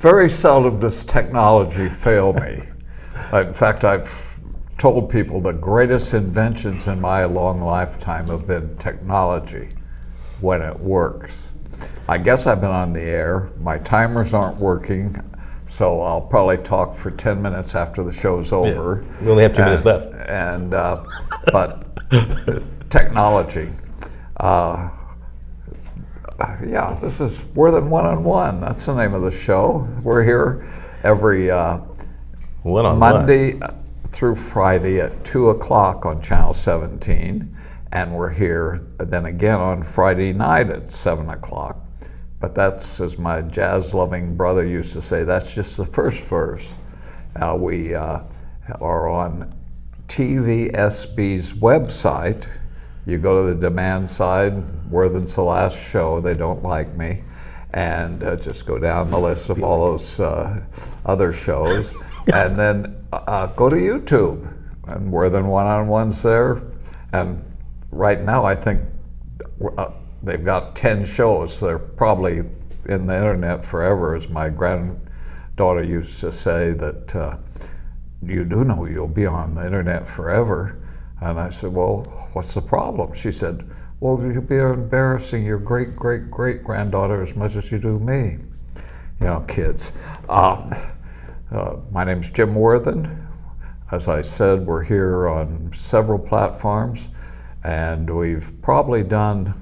very seldom does technology fail me. In fact, I've told people the greatest inventions in my long lifetime have been technology when it works. I guess I've been on the air. My timers aren't working, so I'll probably talk for 10 minutes after the show's over. We only have 2 minutes left. But technology. Yeah, this is Worthen One. That's the name of the show. We're here every Monday through Friday at 2 o'clock on Channel 17, and we're here then again on Friday night at 7 o'clock. But that's, as my jazz-loving brother used to say, that's just the first verse. We are on TVSB's website. You go to the demand side, Worthen's the last show, they don't like me, and just go down the list of all those other shows, and then go to YouTube, and Worthen One-on-One's there, and right now I think they've got 10 shows. They're probably in the internet forever, as my granddaughter used to say, that you do know you'll be on the internet forever. And I said, well, what's the problem? She said, well, you'll be embarrassing your great-great-great-granddaughter as much as you do me. You know, kids. My name's Jim Worthen. As I said, we're here on several platforms, and we've probably done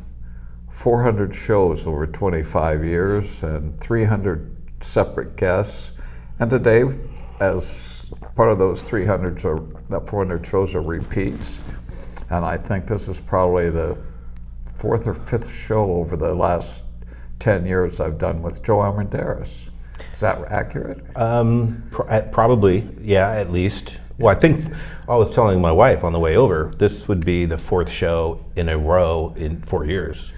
400 shows over 25 years and 300 separate guests. And today, as part of those 400 shows are repeats, and I think this is probably the 4th or 5th show over the last 10 years I've done with Joe Armendariz. Is that accurate? Probably, yeah, at least. Well, I think I was telling my wife on the way over, this would be the 4th show in a row in 4 years.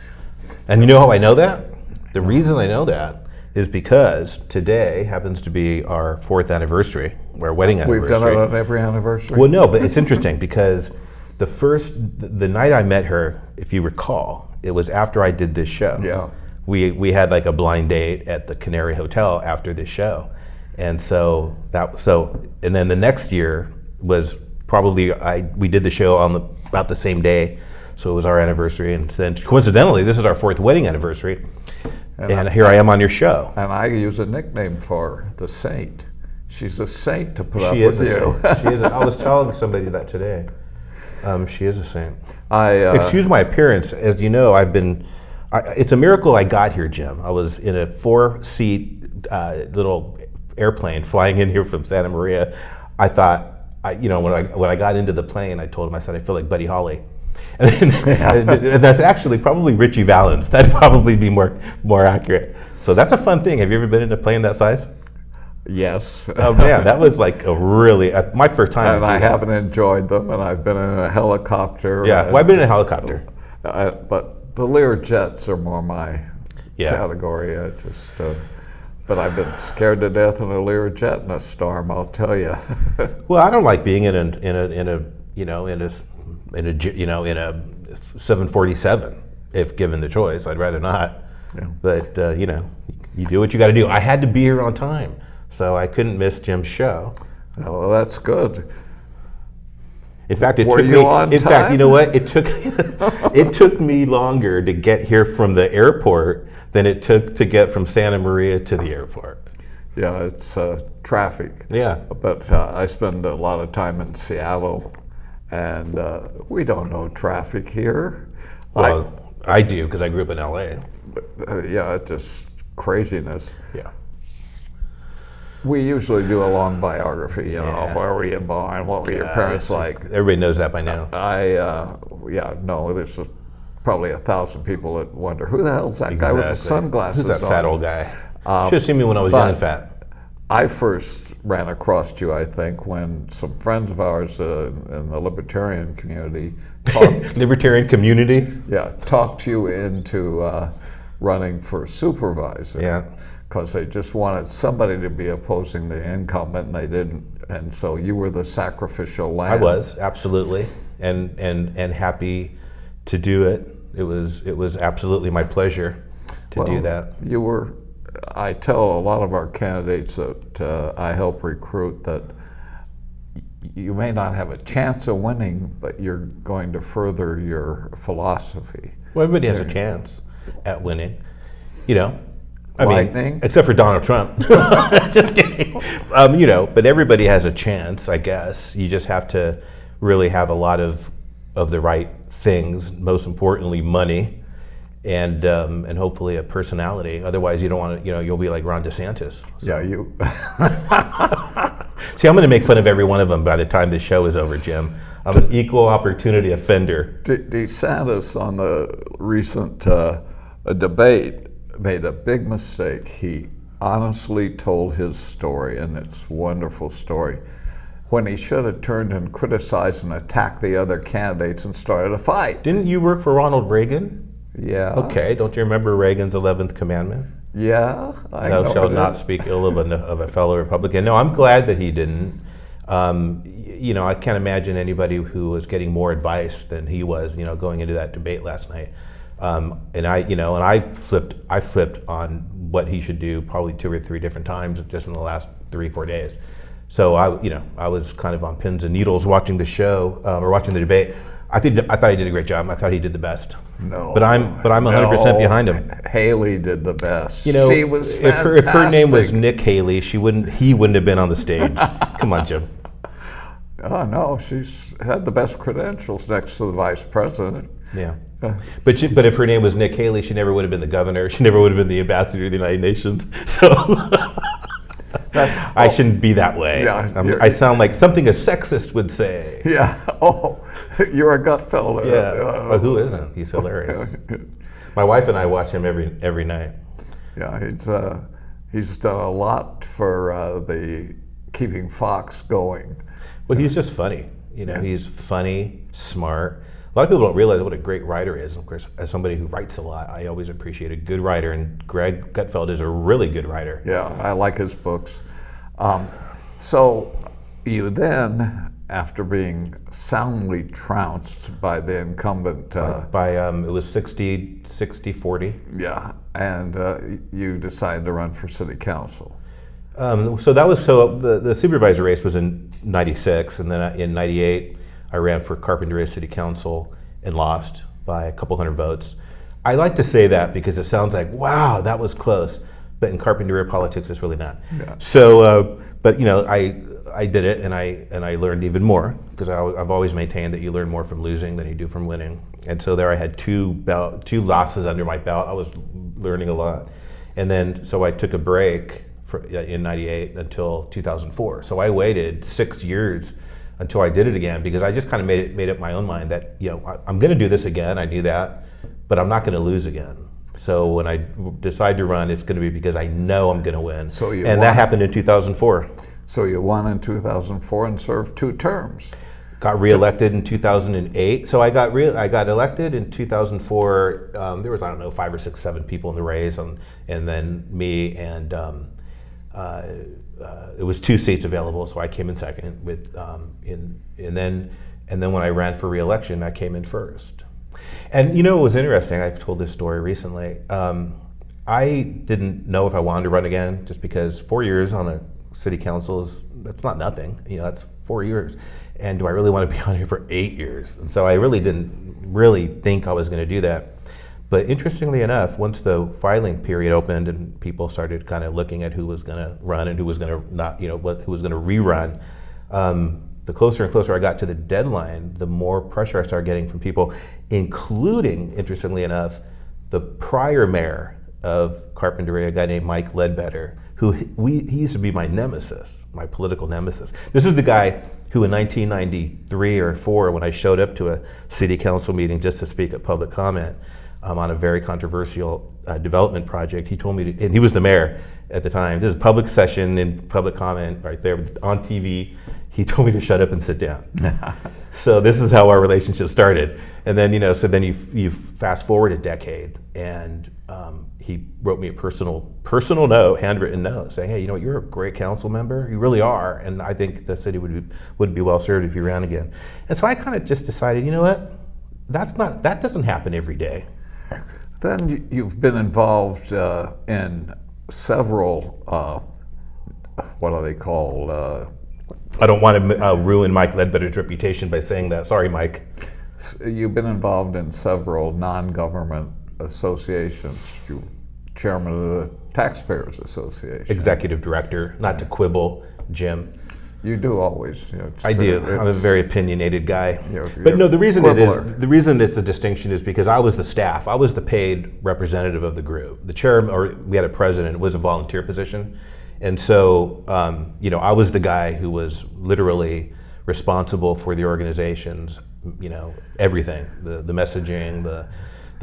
And you know how I know that? The reason I know that is because today happens to be our 4th anniversary, our wedding anniversary. We've done it on every anniversary? Well, no, but it's interesting because the night I met her, if you recall, it was after I did this show. Yeah. We had like a blind date at the Canary Hotel after this show. And and then the next year was probably, we did the show on about the same day. So it was our anniversary, and then coincidentally, this is our 4th wedding anniversary. And here I am on your show. And I use a nickname for her, the Saint. She's a saint to put up with you. She is. I was telling somebody that today. She is a saint. Excuse my appearance. As you know, it's a miracle I got here, Jim. I was in a 4-seat little airplane flying in here from Santa Maria. I thought, when I got into the plane, I told him, I said, I feel like Buddy Holly. And that's actually probably Richie Valens. That'd probably be more accurate. So that's a fun thing. Have you ever been in a plane that size? Yes. Oh man, that was like a really my first time. And I haven't enjoyed them. And I've been in a helicopter. Yeah, well, I've been in a helicopter. But the Lear jets are more my category. But I've been scared to death in a Lear jet in a storm, I'll tell you. Well, I don't like being in a 747 if given the choice. I'd rather not. Yeah. But you do what you got to do. I had to be here on time, so I couldn't miss Jim's show. Oh, well, that's good. In fact, Were you on time? In fact, you know what? It took me longer to get here from the airport than it took to get from Santa Maria to the airport. Yeah, it's traffic. Yeah. But I spend a lot of time in Seattle, and we don't know traffic here. Well, I do because I grew up in LA. Yeah, it's just craziness. Yeah. We usually do a long biography, where were you born, what were your parents like? Everybody knows that by now. There's probably 1,000 people that wonder, who the hell's that guy with the sunglasses on? Who's that fat old guy? Should have seen me when I was young and fat. I first ran across you, I think, when some friends of ours in the libertarian community Libertarian community? Yeah, talked you into running for supervisor. Yeah. Because they just wanted somebody to be opposing the incumbent, and they didn't. And so you were the sacrificial lamb. I was, absolutely, and happy to do it. It was absolutely my pleasure to do that. You were I tell a lot of our candidates that I help recruit that you may not have a chance of winning, but you're going to further your philosophy. Well, everybody has a chance at winning, you know. I Lightning? mean, except for Donald Trump. Just kidding. You know, but everybody has a chance, I guess. You just have to really have a lot of the right things. Most importantly, money, and hopefully a personality. Otherwise, you don't want to. You know, you'll be like Ron DeSantis. So. Yeah, you. See, I'm going to make fun of every one of them by the time this show is over, Jim. I'm an equal opportunity offender. DeSantis on the recent debate made a big mistake. He honestly told his story, and it's a wonderful story, when he should have turned and criticized and attacked the other candidates and started a fight. Didn't you work for Ronald Reagan? Yeah. Okay, don't you remember Reagan's 11th commandment? Yeah. Thou shalt not speak ill of a fellow Republican. No, I'm glad that he didn't. You know, I can't imagine anybody who was getting more advice than he was, you know, going into that debate last night. And I flipped on what he should do probably 2 or 3 different times just in the last 3-4 days. So I was kind of on pins and needles watching the show or watching the debate. I thought he did a great job. I thought he did the best. No, but I'm 100% behind him. Haley did the best. You know, she was fantastic. If her name was Nick Haley, he wouldn't have been on the stage. Come on, Jim. Oh no, she's had the best credentials next to the vice president. Yeah. But if her name was Nick Haley, she never would have been the governor. She never would have been the ambassador to the United Nations. So I shouldn't be that way. Yeah, I sound like something a sexist would say. Yeah. Oh, you're a gut fella. Yeah. Well, who isn't? He's hilarious. My wife and I watch him every night. Yeah, he's done a lot for the keeping Fox going. Well, he's just funny. You know, he's funny, smart. A lot of people don't realize what a great writer is. Of course, as somebody who writes a lot, I always appreciate a good writer, and Greg Gutfeld is a really good writer. Yeah, I like his books. So you then, after being soundly trounced by the incumbent... it was 60-40. Yeah, and you decided to run for city council. The supervisor race was in 96, and then in 98, I ran for Carpinteria City Council and lost by a couple hundred votes. I like to say that because it sounds like, wow, that was close. But in Carpinteria politics, it's really not. Yeah. So, but you know, I did it, and I learned even more because I've always maintained that you learn more from losing than you do from winning. And so there I had two losses under my belt. I was learning a lot. And then, so I took a break in 98 until 2004. So I waited 6 years until I did it again because I just kind of made up my own mind that, you know, I'm going to do this again. I knew that, but I'm not going to lose again. So when I decide to run, it's going to be because I know I'm going to win. And that happened in 2004. So you won in 2004 and served 2 terms. Got reelected in 2008. So I got elected in 2004. There was, I don't know, 5 or 6, 7 people in the race, and then me, and it was 2 seats available, so I came in second. And then when I ran for re-election, I came in first. And you know, it was interesting. I've told this story recently. I didn't know if I wanted to run again, just because 4 years on a city council that's not nothing. You know, that's 4 years. And do I really want to be on here for 8 years? And so I really didn't think I was going to do that. But interestingly enough, once the filing period opened and people started kind of looking at who was going to run and who was going to not, you know, who was going to rerun, the closer and closer I got to the deadline, the more pressure I started getting from people, including, interestingly enough, the prior mayor of Carpinteria, a guy named Mike Ledbetter, he used to be my nemesis, my political nemesis. This is the guy who in 1993 or 4, when I showed up to a city council meeting just to speak at public comment on a very controversial development project, he told me to, and he was the mayor at the time, this is a public session and public comment right there on TV, he told me to shut up and sit down. So this is how our relationship started. And then, you know, so then you fast forward a decade, and he wrote me a personal note, handwritten note, saying, hey, you know what, you're a great council member, you really are, and I think the city would be well served if you ran again. And so I kind of just decided, you know what, that doesn't happen every day. Then you've been involved in several, what are they called? I don't want to ruin Mike Ledbetter's reputation by saying that. Sorry, Mike. You've been involved in several non-government associations. You're chairman of the Taxpayers Association. Executive director, not to quibble, Jim. You do always. I do. I'm a very opinionated guy. But you're no, the reason quibbler. it's a distinction is because I was the staff. I was the paid representative of the group. The chair, or we had a president, was a volunteer position. And so, I was the guy who was literally responsible for the organization's, everything, the messaging, the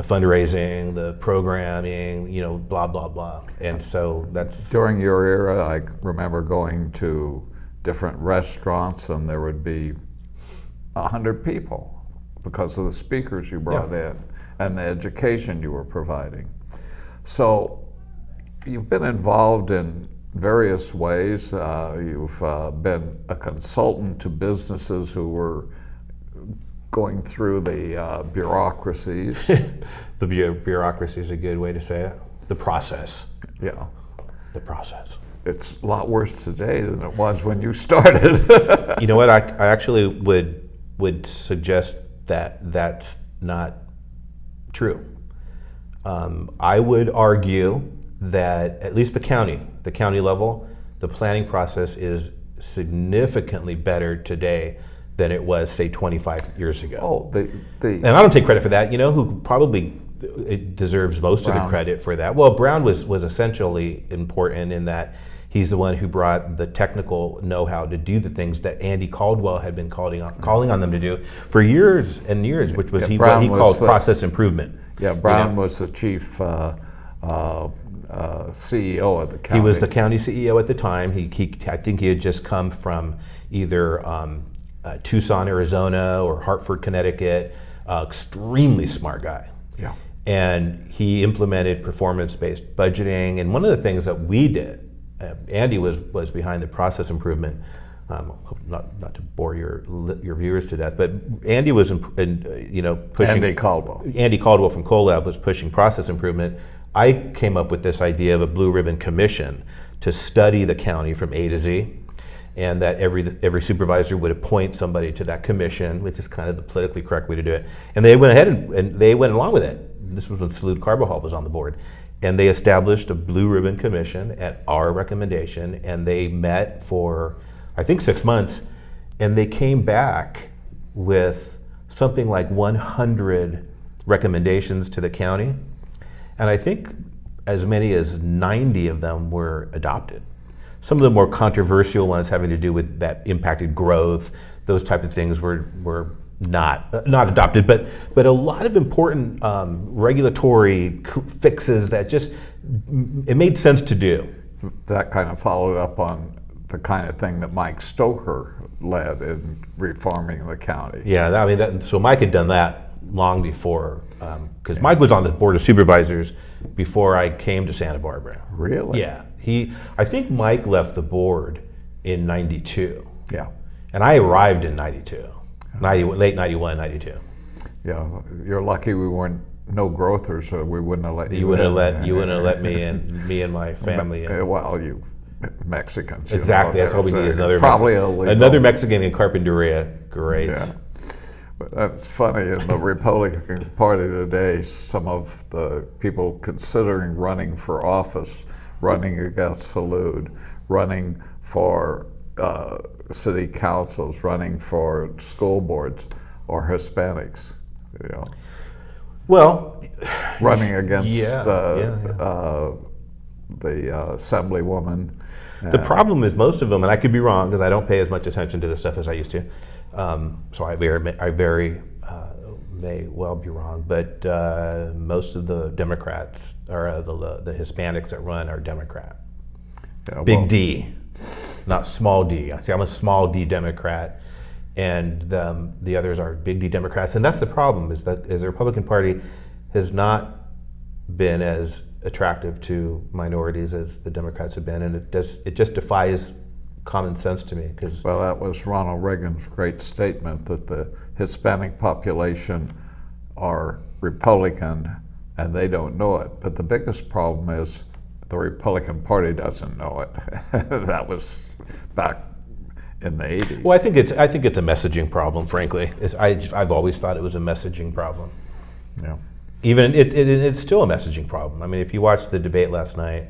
fundraising, the programming, blah, blah, blah. And so that's... During your era, I remember going to different restaurants and there would be 100 people because of the speakers you brought in and the education you were providing. So you've been involved in various ways. You've been a consultant to businesses who were going through the bureaucracies. The bureaucracy is a good way to say it. The process. Yeah. The process. It's a lot worse today than it was when you started. You know what? I actually would suggest that that's not true. I would argue that at least the county level, the planning process is significantly better today than it was, say, 25 years ago. And I don't take credit for that. Who probably deserves most of the credit for that? Well, Brown was essentially important in that he's the one who brought the technical know-how to do the things that Andy Caldwell had been calling on them to do for years and years, which was what he called process improvement. Yeah, Brown was the chief CEO at the county. He was the county CEO at the time. I think he had just come from either Tucson, Arizona, or Hartford, Connecticut. Extremely smart guy. Yeah. And he implemented performance-based budgeting. And one of the things that we did, Andy was behind the process improvement. Not to bore your viewers to death, but Andy was pushing. Andy Caldwell from CoLab was pushing process improvement. I came up with this idea of a blue ribbon commission to study the county from A to Z, and that every supervisor would appoint somebody to that commission, which is kind of the politically correct way to do it. And they went ahead and they went along with it. This was when Salud Carbajal was on the board. And they established a blue ribbon commission at our recommendation, and they met for, I think, 6 months, and they came back with something like 100 recommendations to the county. And I think as many as 90 of them were adopted. Some of the more controversial ones having to do with that impacted growth, those type of things were not adopted, but a lot of important regulatory fixes that just, it made sense to do. That kind of followed up on the kind of thing that Mike Stoker led in reforming the county. Yeah, so Mike had done that long before, because Mike was on the board of supervisors before I came to Santa Barbara. Really? Yeah, I think Mike left the board in '92. Yeah. And I arrived in '92. Late 91, 92. Yeah, you're lucky we weren't no growthers, so we wouldn't have let you. You wouldn't have let me and my family in. Well, you Mexicans. Exactly, that's all we need is another Mexican in Carpinteria. Great. Yeah. But that's funny. In the Republican Party today, some of the people considering running for office, running against Salud, running for city councils, running for school boards, or Hispanics, Well, running against the assemblywoman. The problem is most of them, and I could be wrong because I don't pay as much attention to this stuff as I used to. So I may well be wrong, but most of the Democrats or the Hispanics that run are Democrat. Yeah, Big D. Not small d. See, I'm a small d Democrat, and the others are big D Democrats. And that's the problem, is that the Republican Party has not been as attractive to minorities as the Democrats have been, and it just defies common sense to me. Well, that was Ronald Reagan's great statement that the Hispanic population are Republican and they don't know it. But the biggest problem is the Republican Party doesn't know it. That was back in the 80s. Well, I think it's a messaging problem. Frankly, I've always thought it was a messaging problem. Yeah. Even it's still a messaging problem. I mean, if you watched the debate last night,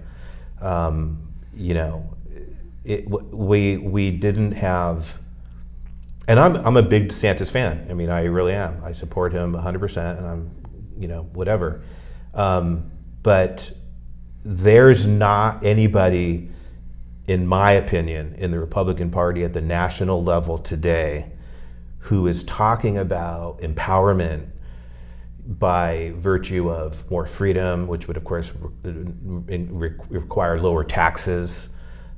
you know, we didn't have. And I'm a big DeSantis fan. I mean, I really am. I support him 100%, and I'm, you know, whatever. But there's not anybody, in my opinion, in the Republican Party at the national level today who is talking about empowerment by virtue of more freedom, which would, of course, require lower taxes,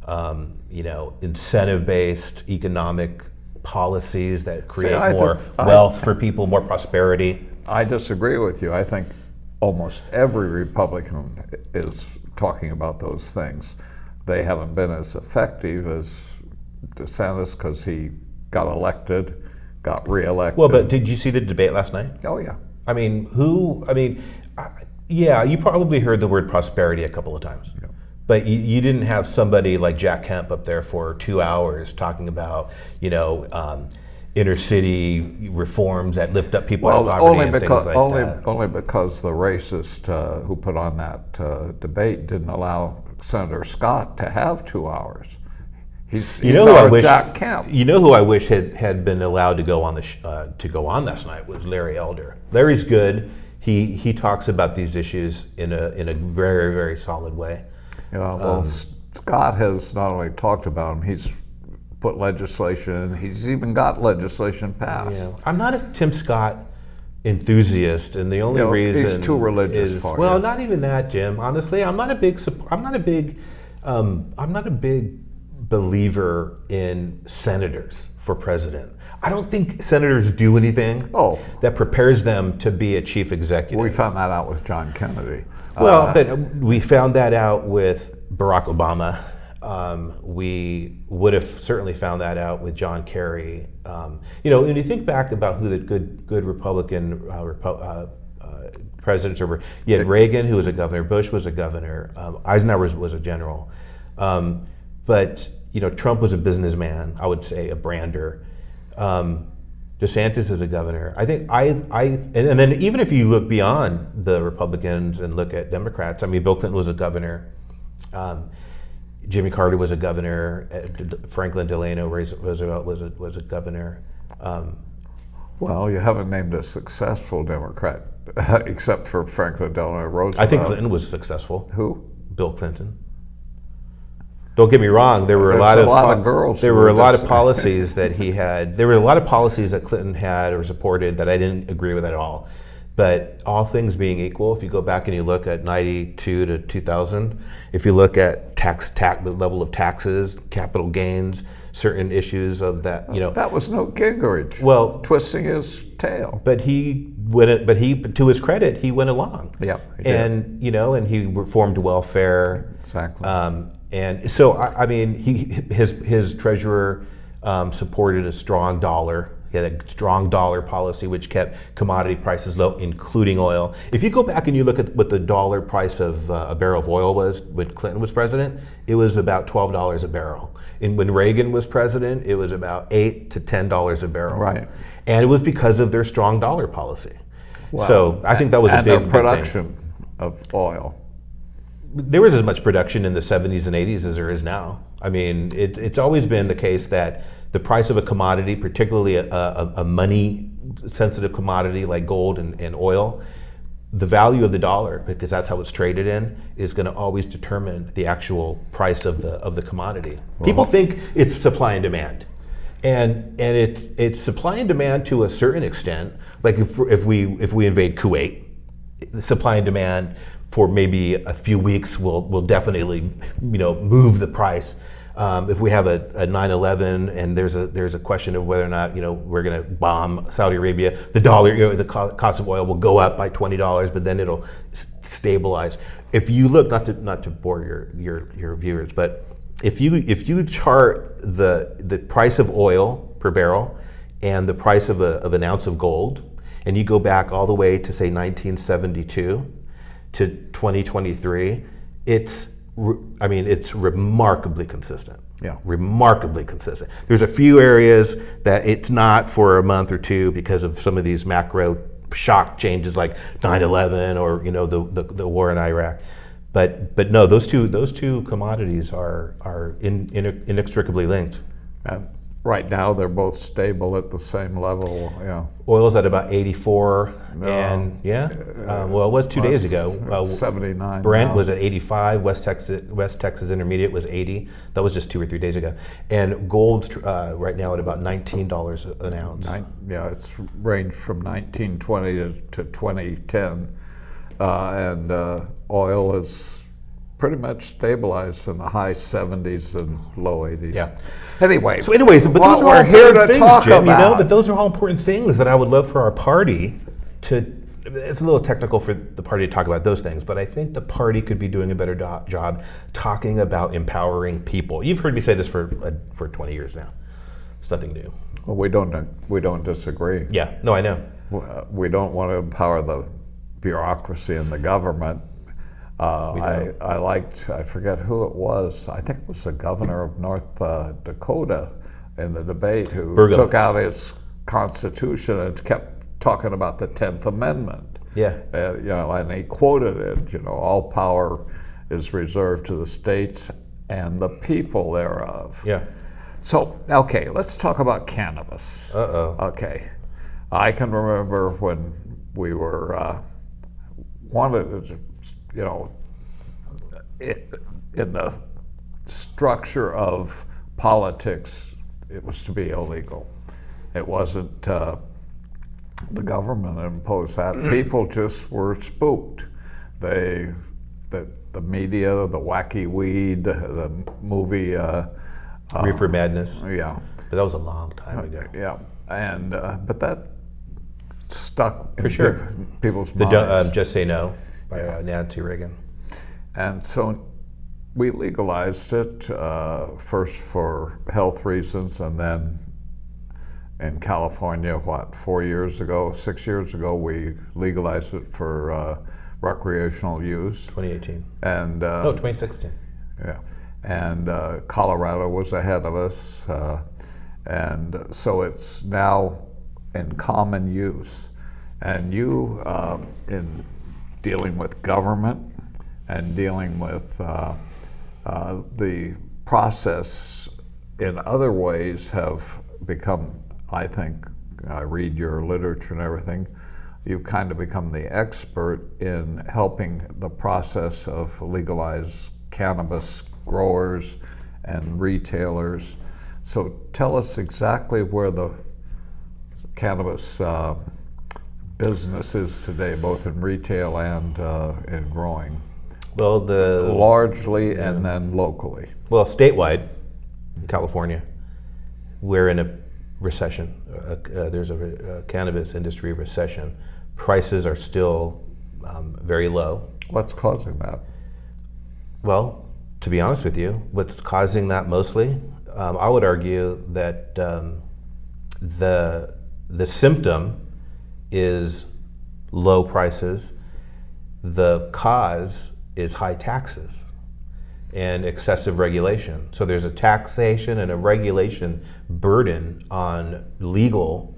you know, incentive-based economic policies that create more wealth for people, more prosperity. I disagree with you. I think almost every Republican is talking about those things. They haven't been as effective as DeSantis because he got elected, got reelected. Well, but did you see the debate last night? Oh, yeah. I mean, yeah, you probably heard the word prosperity a couple of times. Yeah. But you didn't have somebody like Jack Kemp up there for 2 hours talking about, you know, inner city reforms that lift up people out of poverty and things like that. Only because the racist who put on that debate didn't allow Senator Scott to have 2 hours. He's Jack Kemp. You know who I wish had been allowed to go on last night was Larry Elder. Larry's good. He talks about these issues in a very, very solid way. Yeah, well, Scott has not only talked about them, he's put legislation in, he's even got legislation passed. Yeah. I'm not a Tim Scott enthusiast, and the only reason he's too religious for well, you. not even that, Jim. Honestly, I'm not a big believer in senators for president. I don't think senators do anything that prepares them to be a chief executive. We found that out with John Kennedy. Well, but we found that out with Barack Obama. We would have certainly found that out with John Kerry. You know, when you think back about who the good Republican presidents were, you had Reagan, who was a governor, Bush was a governor, Eisenhower was a general. But, you know, Trump was a businessman, I would say a brander. DeSantis is a governor. I think and then even if you look beyond the Republicans and look at Democrats, I mean, Bill Clinton was a governor. Jimmy Carter was a governor. Franklin Delano Roosevelt was a governor. Well, you haven't named a successful Democrat except for Franklin Delano Roosevelt. I think Clinton was successful. Who? Bill Clinton. Don't get me wrong. There were a lot of girls. There were a lot of policies that he had. There were a lot of policies that Clinton had or supported that I didn't agree with at all. But all things being equal, if you go back and you look at 92 to 2000, if you look at the level of taxes, capital gains, certain issues of that, you know, that was Newt Gingrich. Well, twisting his tail. But to his credit, he went along. Yeah, he and did. You know, and he reformed welfare. Exactly. And so I mean, his treasurer supported a strong dollar. He had a strong dollar policy which kept commodity prices low, including oil. If you go back and you look at what the dollar price of a barrel of oil was when Clinton was president, it was about $12 a barrel. And when Reagan was president, it was about $8 to $10 a barrel. Right. And it was because of their strong dollar policy. Wow. So I think that was a big their thing. production of oil. There was as much production in the 70s and 80s as there is now. I mean, it's always been the case that the price of a commodity, particularly a money-sensitive commodity like gold and oil, the value of the dollar, because that's how it's traded in, is going to always determine the actual price of the commodity. People think it's supply and demand, and it's supply and demand to a certain extent. Like if we invade Kuwait, the supply and demand for maybe a few weeks will definitely, you know, move the price. If we have a 9/11 and there's a question of whether or not, you know, we're going to bomb Saudi Arabia, the dollar, you know, the cost of oil will go up by $20, but then it'll stabilize. If you look, not to bore your viewers, but if you chart the price of oil per barrel and the price of an ounce of gold, and you go back all the way to say 1972 to 2023, it's I mean, it's remarkably consistent. Yeah. Remarkably consistent. There's a few areas that it's not for a month or two because of some of these macro shock changes like 9/11 or the war in Iraq. But no, those two commodities are inextricably linked. And right now, they're both stable at the same level. Yeah. Oil's at about 84, No. and well, it was 2 days ago. 79. Brent now. was at 85. West Texas Intermediate was 80. That was just 2 or 3 days ago. And gold's right now at about $19 an ounce. Yeah, it's ranged from 1920 to 2010, and oil is pretty much stabilized in the high 70s and low 80s. Yeah. Anyway, So, anyways, but what those are we're all here important to things, talk Jim, about. But those are all important things that I would love for our party to. It's a little technical for the party to talk about those things, but I think the party could be doing a better job talking about empowering people. You've heard me say this for 20 years now. It's nothing new. Well, we don't disagree. Yeah. No, I know. We don't want to empower the bureaucracy and the government. I forget who it was. I think it was the governor of North Dakota in the debate who Burgum. took out his constitution and kept talking about the 10th Amendment. Yeah. And he quoted it, all power is reserved to the states and the people thereof. Yeah. So, okay, let's talk about cannabis. Uh-oh. Okay. I can remember when we were wanted to, in the structure of politics, it was to be illegal. It wasn't the government imposed that. People just were spooked. The media, the wacky weed, the movie. Reefer Madness. Yeah. But that was a long time ago. Yeah, and but that stuck For in sure. people's The minds. Just Say No by Nancy Reagan. And so we legalized it first for health reasons, and then in California, 6 years ago, we legalized it for recreational use. 2018. And 2016. yeah, and Colorado was ahead of us, and so it's now in common use. And you, in dealing with government and dealing with the process in other ways, have become, I think, I read your literature and everything, you've kind of become the expert in helping the process of legalized cannabis growers and retailers. So tell us exactly where the cannabis business is today, both in retail and in growing. Well, Largely and then locally. Well, statewide, in California, we're in a recession. There's a cannabis industry recession. Prices are still very low. What's causing that? Well, to be honest with you, what's causing that mostly, I would argue that the symptom is low prices. The cause is high taxes and excessive regulation. So there's a taxation and a regulation burden on legal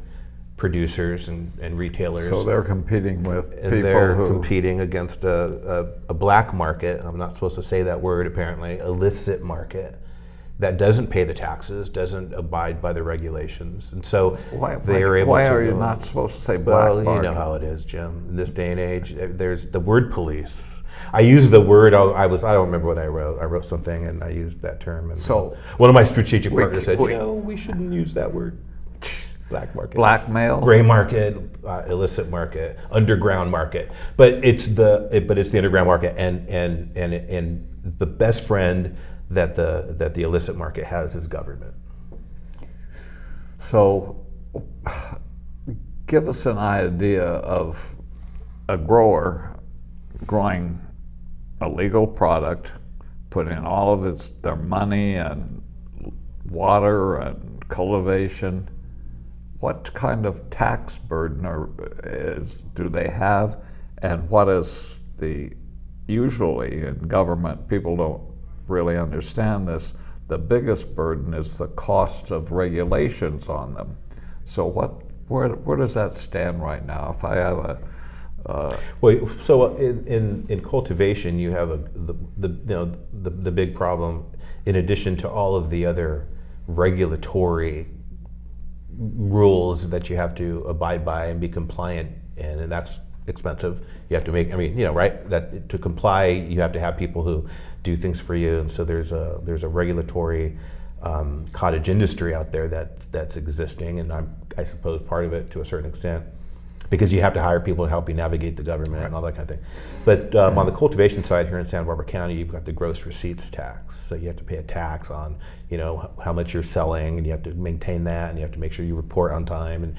producers and retailers. So they're competing with and people they're who competing against a black market. I'm not supposed to say that word apparently. Illicit market that doesn't pay the taxes, doesn't abide by the regulations, and so they are able to. Why are you not supposed to say black Well, market? you know how it is, Jim. In this day and age, there's the word police. I used the word. I don't remember what I wrote. I wrote something and I used that term. And So one of my strategic partners said, we- we shouldn't use that word. Black market. Blackmail? Gray market, illicit market, underground market. But it's the underground market, and the best friend that the illicit market has is government. So give us an idea of a grower growing a legal product, putting in all of their money and water and cultivation. What kind of tax burden do they have, and what is the usually in government, people don't really understand this, the biggest burden is the cost of regulations on them. So where does that stand right now? If I have a well, so in cultivation, you have the big problem. In addition to all of the other regulatory rules that you have to abide by and be compliant in, and that's expensive. You have to make, right? That to comply, you have to have people who do things for you, and so there's a regulatory cottage industry out there that's existing, and I suppose part of it to a certain extent, because you have to hire people to help you navigate the government and all that kind of thing. But on the cultivation side here in Santa Barbara County, you've got the gross receipts tax. So you have to pay a tax on, how much you're selling, and you have to maintain that, and you have to make sure you report on time. And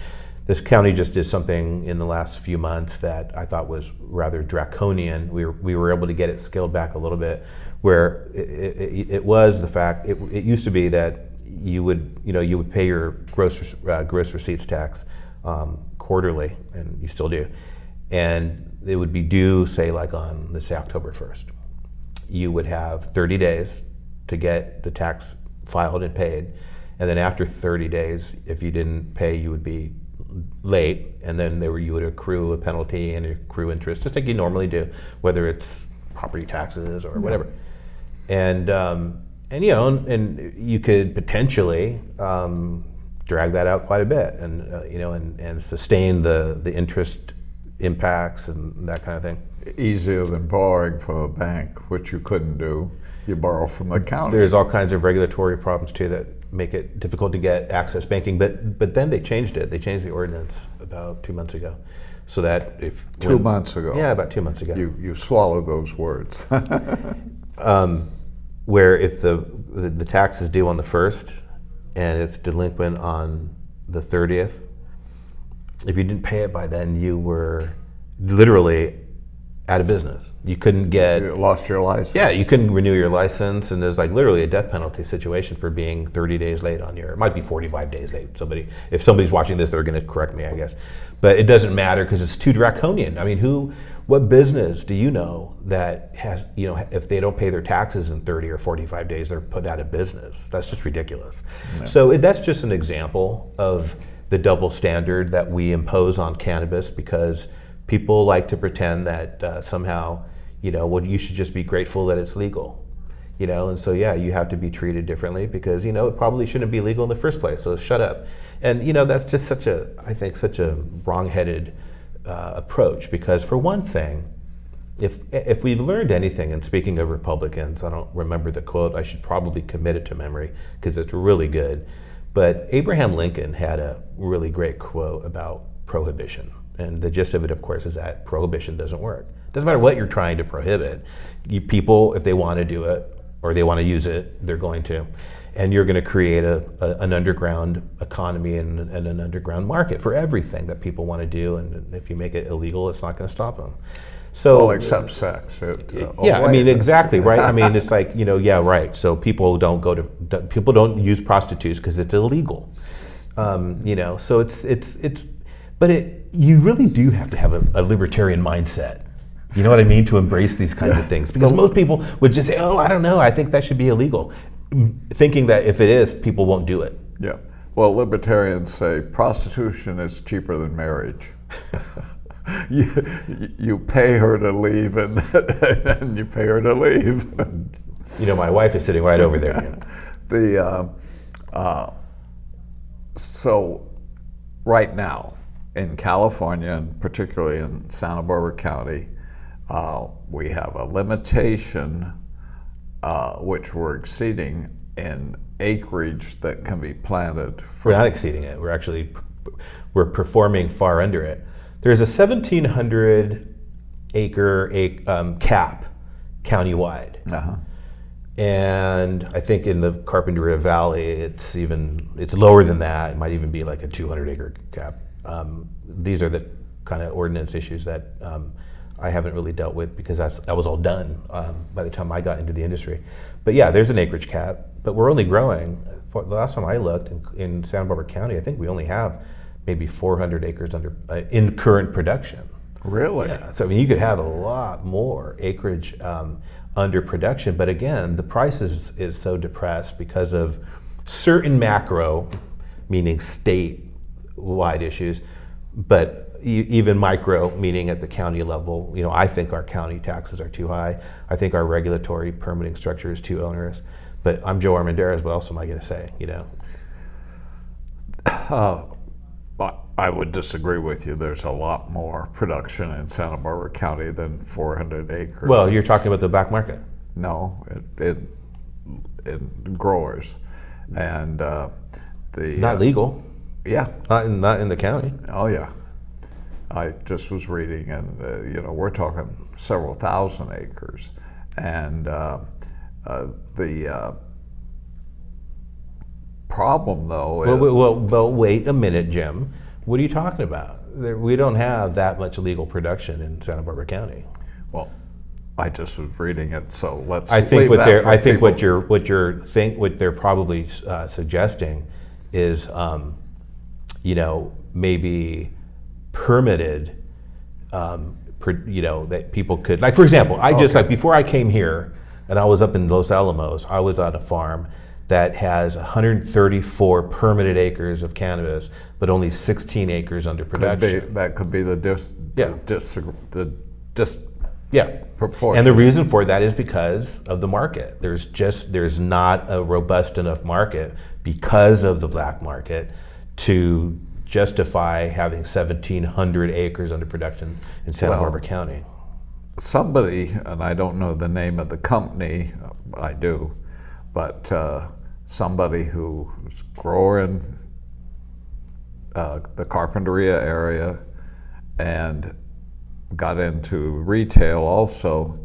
this county just did something in the last few months that I thought was rather draconian. We were able to get it scaled back a little bit, where it was the fact, it used to be that you would pay your gross receipts tax quarterly, and you still do, and it would be due, say, like on, let's say, October 1st. You would have 30 days to get the tax filed and paid, and then after 30 days, if you didn't pay, you would be late, and then you would accrue a penalty and accrue interest, just like you normally do, whether it's property taxes or whatever. And you could potentially drag that out quite a bit, and and sustain the interest impacts and that kind of thing. Easier than borrowing from a bank, which you couldn't do. You borrow from the county. There's all kinds of regulatory problems too that make it difficult to get access banking. But then they changed it. They changed the ordinance about 2 months ago, so that if 2 months ago. Yeah, about 2 months ago. You swallow those words. Where if the tax is due on the 1st and it's delinquent on the 30th, if you didn't pay it by then, you were literally out of business. You couldn't get... You lost your license. Yeah, you couldn't renew your license, and there's like literally a death penalty situation for being 30 days late on it might be 45 days late. If somebody's watching this, they're going to correct me, I guess. But it doesn't matter because it's too draconian. I mean, what business do you know that has, if they don't pay their taxes in 30 or 45 days, they're put out of business? That's just ridiculous. Yeah. So that's just an example of the double standard that we impose on cannabis, because people like to pretend that somehow, you should just be grateful that it's legal. And so, you have to be treated differently because, it probably shouldn't be legal in the first place, so shut up. And, that's just such a wrong-headed approach, because for one thing, if we've learned anything, and speaking of Republicans, I don't remember the quote, I should probably commit it to memory because it's really good, but Abraham Lincoln had a really great quote about prohibition. And the gist of it, of course, is that prohibition doesn't work. It doesn't matter what you're trying to prohibit. People, if they want to do it or they want to use it, they're going to. And you're going to create an underground economy and an underground market for everything that people want to do. And if you make it illegal, it's not going to stop them. So, well, except sex. Exactly, right? It's like, right. So people don't use prostitutes because it's illegal. So you really do have to have a libertarian mindset. You know what I mean? To embrace these kinds of things. Because most people would just say, I don't know, I think that should be illegal. Thinking that if it is, people won't do it. Yeah. Well, libertarians say prostitution is cheaper than marriage. you pay her to leave, and you pay her to leave. My wife is sitting right over there. So right now, in California, and particularly in Santa Barbara County, we have a limitation, which we're exceeding, in acreage that can be planted. We're not exceeding it. We're performing far under it. There's a 1,700 acre cap countywide. Uh-huh. And I think in the Carpinteria Valley, it's lower than that. It might even be like a 200 acre cap. These are the kind of ordinance issues that I haven't really dealt with because that was all done by the time I got into the industry. But yeah, there's an acreage cap, but we're only growing. The last time I looked in Santa Barbara County, I think we only have maybe 400 acres in current production. Really? Yeah, so I mean, you could have a lot more acreage under production, but again, the price is so depressed because of certain macro, meaning state-wide issues, but even micro, meaning at the county level. You know, I think our county taxes are too high. I think our regulatory permitting structure is too onerous. But I'm Joe Armendariz. What else am I going to say? You know. I would disagree with you. There's a lot more production in Santa Barbara County than 400 acres. Well, you're talking about the black market. No, it growers, and the Not legal. Yeah. Not in the county. Oh yeah. I just was reading, and you know, we're talking several thousand acres, and the problem though is, Well, wait a minute, Jim. What are you talking about? We don't have that much legal production in Santa Barbara County. well, I just was reading it, so let's. I think leave that for what they're probably suggesting is, you know, maybe permitted, you know, that people could, like, for example, like before I came here and I was up in Los Alamos, I was on a farm that has 134 permitted acres of cannabis, but only 16 acres under production. That could be the proportion. And the reason for that is because of the market. There's not a robust enough market because of the black market to justify having 1,700 acres under production in Santa Barbara County. Somebody, and I don't know the name of the company, I do, but somebody who's growing the Carpinteria area and got into retail also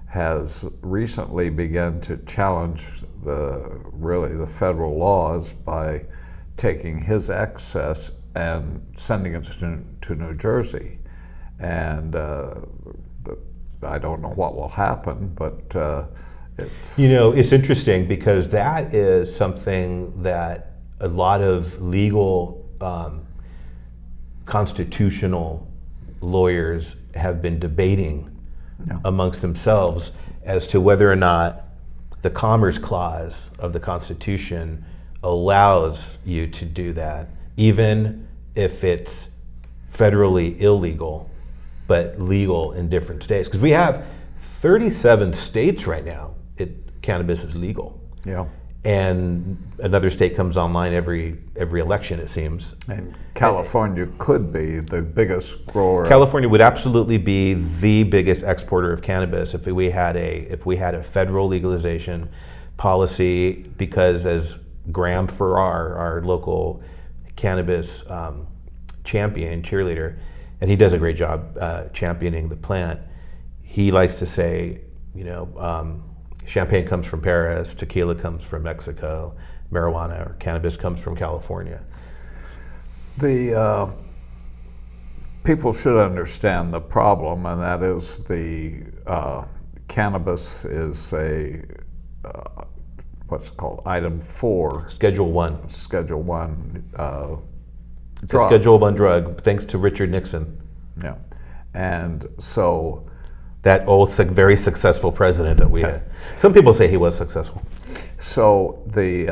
has recently begun to challenge the federal laws by taking his excess and sending it to New Jersey. And I don't know what will happen, but it's... You know, it's interesting because that is something that a lot of legal, constitutional lawyers have been debating amongst themselves as to whether or not the Commerce Clause of the Constitution allows you to do that, even if it's federally illegal, but legal in different states. Because we have 37 states right now, cannabis is legal. Yeah. And another state comes online every election, it seems. And California could be the biggest grower. California would absolutely be the biggest exporter of cannabis if we had a federal legalization policy, because as Graham Farrar, our local cannabis champion, cheerleader, and he does a great job championing the plant, he likes to say, you know, champagne comes from Paris, tequila comes from Mexico, marijuana or cannabis comes from California. The people should understand the problem, and that is the cannabis is a what's called Item 4. Schedule 1. Schedule 1 It's drug. a Schedule 1 drug, thanks to Richard Nixon. Yeah, and so that old, very successful president that we had. Some people say he was successful. So he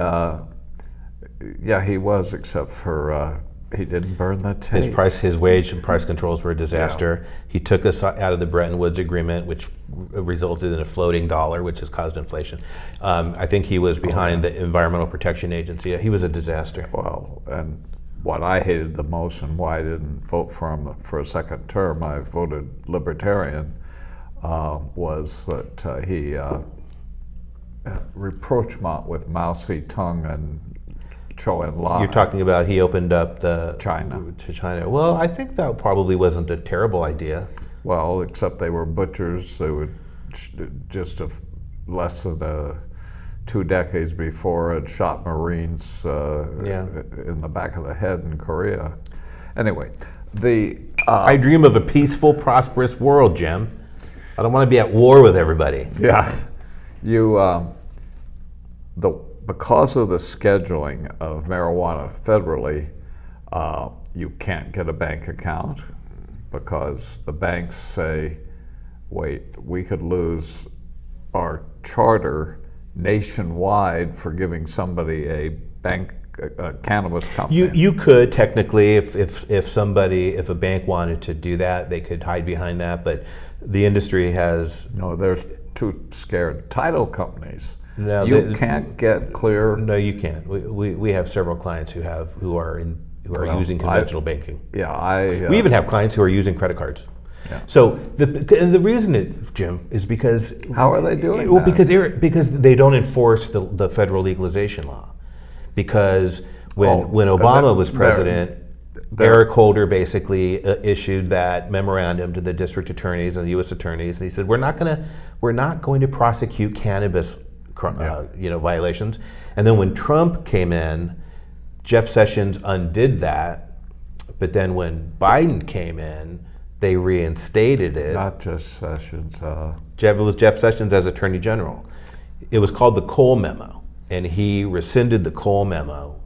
was, except for he didn't burn the tapes. His wage and price controls were a disaster. Yeah. He took us out of the Bretton Woods Agreement, which resulted in a floating dollar, which has caused inflation. I think he was behind the Environmental Protection Agency. He was a disaster. Well, and what I hated the most, and why I didn't vote for him for a second term, I voted Libertarian, was that he reproached with mousy tongue and show and lie. You're talking about he opened up to China. Well, I think that probably wasn't a terrible idea. Well, except they were butchers. They would just less than 2 decades before had shot Marines in the back of the head in Korea. Anyway, I dream of a peaceful, prosperous world, Jim. I don't want to be at war with everybody. Yeah, because of the scheduling of marijuana federally, you can't get a bank account. because the banks say, wait, we could lose our charter nationwide for giving somebody a cannabis company. You could technically, if a bank wanted to do that, they could hide behind that, but the industry has... No, they're too scared. Title companies. No, you can't get clear. No, you can't. We have several clients who are using conventional banking. Yeah, we even have clients who are using credit cards. Yeah. So the reason, Jim, is because... How are they doing well, that? Because they don't enforce the federal legalization law. Because when Obama was president, Eric Holder basically issued that memorandum to the district attorneys and the U.S. attorneys. And he said, we're not going to prosecute cannabis violations. And then when Trump came in, Jeff Sessions undid that. But then when Biden came in, they reinstated it. Not just Sessions. It was Jeff Sessions as Attorney General. It was called the Cole Memo, and he rescinded the Cole Memo.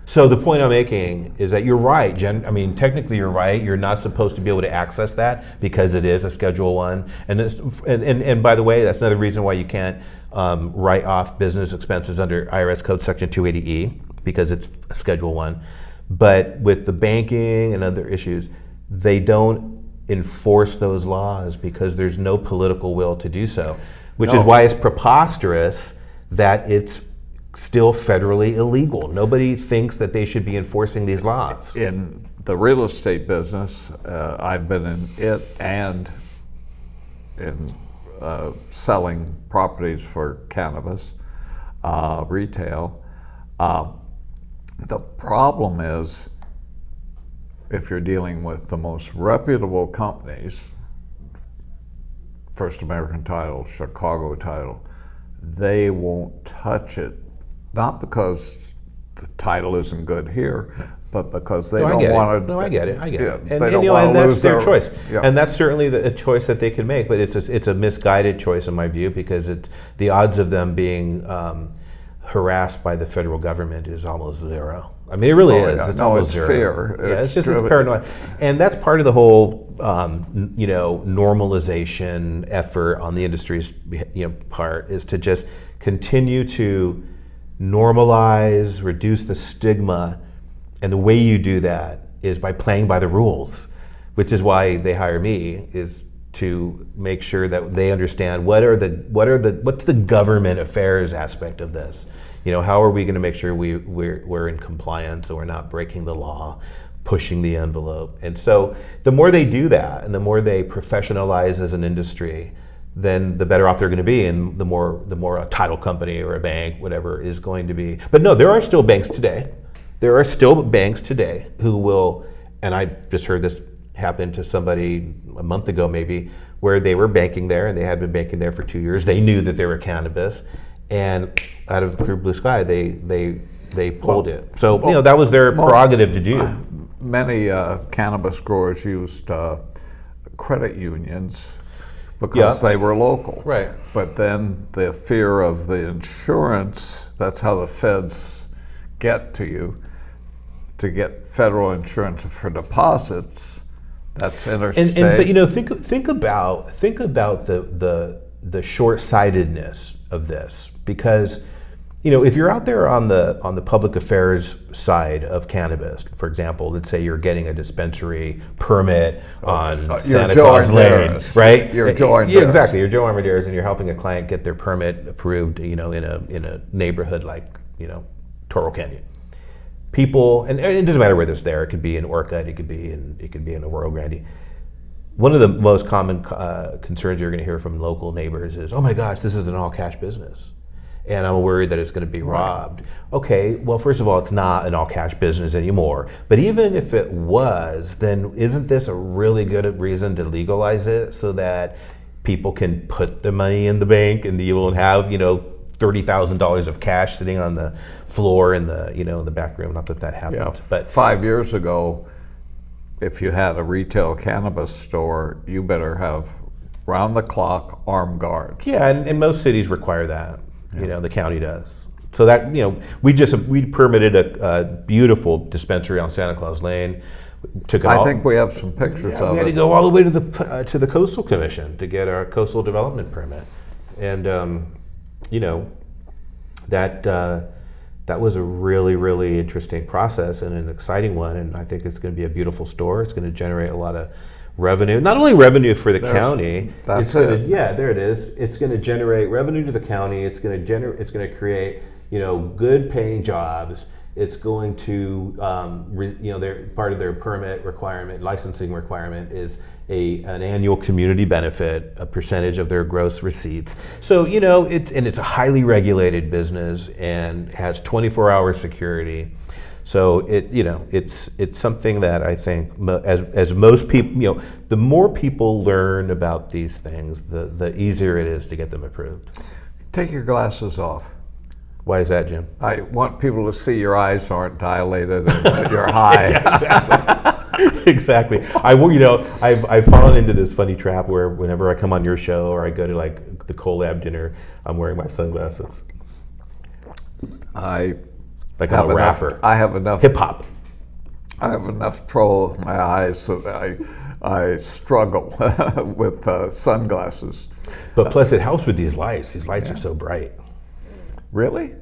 So the point I'm making is that you're right, Jen. I mean, technically you're right. You're not supposed to be able to access that because it is a Schedule 1. And by the way, that's another reason why you can't write off business expenses under IRS Code Section 280E, because it's a Schedule 1. But with the banking and other issues, they don't enforce those laws because there's no political will to do so, which is why it's preposterous that it's still federally illegal. Nobody thinks that they should be enforcing these laws. In the real estate business, I've been in it and in selling properties for cannabis, retail. The problem is, if you're dealing with the most reputable companies, First American Title, Chicago Title, they won't touch it, not because the title isn't good here, but because they don't want to. No, I get it. And that's their choice. Yeah. And that's certainly a choice that they can make, but it's a misguided choice in my view, because the odds of them being harassed by the federal government is almost zero. I mean, it really is. Yeah. It's No, almost it's zero. fear. Yeah, it's paranoia, and that's part of the whole, normalization effort on the industry's, part, is to just continue to normalize, reduce the stigma, and the way you do that is by playing by the rules, which is why they hire me, is to make sure that they understand what's the government affairs aspect of this. How are we going to make sure we're in compliance and we're not breaking the law, pushing the envelope? And so the more they do that and the more they professionalize as an industry, then the better off they're going to be, and the more a title company or a bank, whatever, is going to be. But no, there are still banks today. There are still banks today who will, and I just heard this happen to somebody a month ago maybe, where they were banking there and they had been banking there for 2 years. They knew that they were cannabis, and out of clear blue sky, they pulled it. So that was their prerogative to do. Many cannabis growers used credit unions because they were local. Right. But then the fear of the insurance, that's how the feds get to you, to get federal insurance for deposits. That's interstate. But think about the short-sightedness of this, because if you're out there on the public affairs side of cannabis, for example, let's say you're getting a dispensary permit on Santa Claus Lane, right? You're Joe Armendariz. Yeah, exactly. You're Joe Armendariz, and you're helping a client get their permit approved, in a neighborhood like Toro Canyon. People, and it doesn't matter whether it's there. It could be in Orchid. It could be in Oro Grande. One of the most common concerns you're going to hear from local neighbors is, "Oh my gosh, this is an all-cash business, and I'm worried that it's going to be robbed." Okay, well, first of all, it's not an all-cash business anymore. But even if it was, then isn't this a really good reason to legalize it so that people can put the money in the bank and you won't have $30,000 of cash sitting on the floor in the in the back room? Not that happened. Yeah, but 5 years ago, if you had a retail cannabis store, you better have round-the-clock armed guards. Yeah, and most cities require that. The county does. So that we permitted a beautiful dispensary on Santa Claus Lane. took it I all. think we have some pictures Yeah, of we had to it. go all the way to the Coastal Commission to get our coastal development permit, and you know, that was a really, really interesting process and an exciting one. And I think it's going to be a beautiful store. It's going to generate a lot of revenue, not only revenue for the county. That's it. Yeah, there it is. It's going to generate revenue to the county. It's going to create, you know, good paying jobs. It's going to, you know, part of their permit requirement, licensing requirement is an annual community benefit, a percentage of their gross receipts. So, you know, it's a highly regulated business and has 24-hour security. So it's something that I think as most people, you know, the more people learn about these things, the easier it is to get them approved. Take your glasses off. Why is that, Jim? I want people to see your eyes aren't dilated and that you're high. Exactly. I've fallen into this funny trap where whenever I come on your show or I go to like the collab dinner, I'm wearing my sunglasses. Like I'm a rapper. I have enough hip hop. I have enough trouble with my eyes that I struggle with sunglasses. But plus, it helps with these lights. These lights are so bright. Really?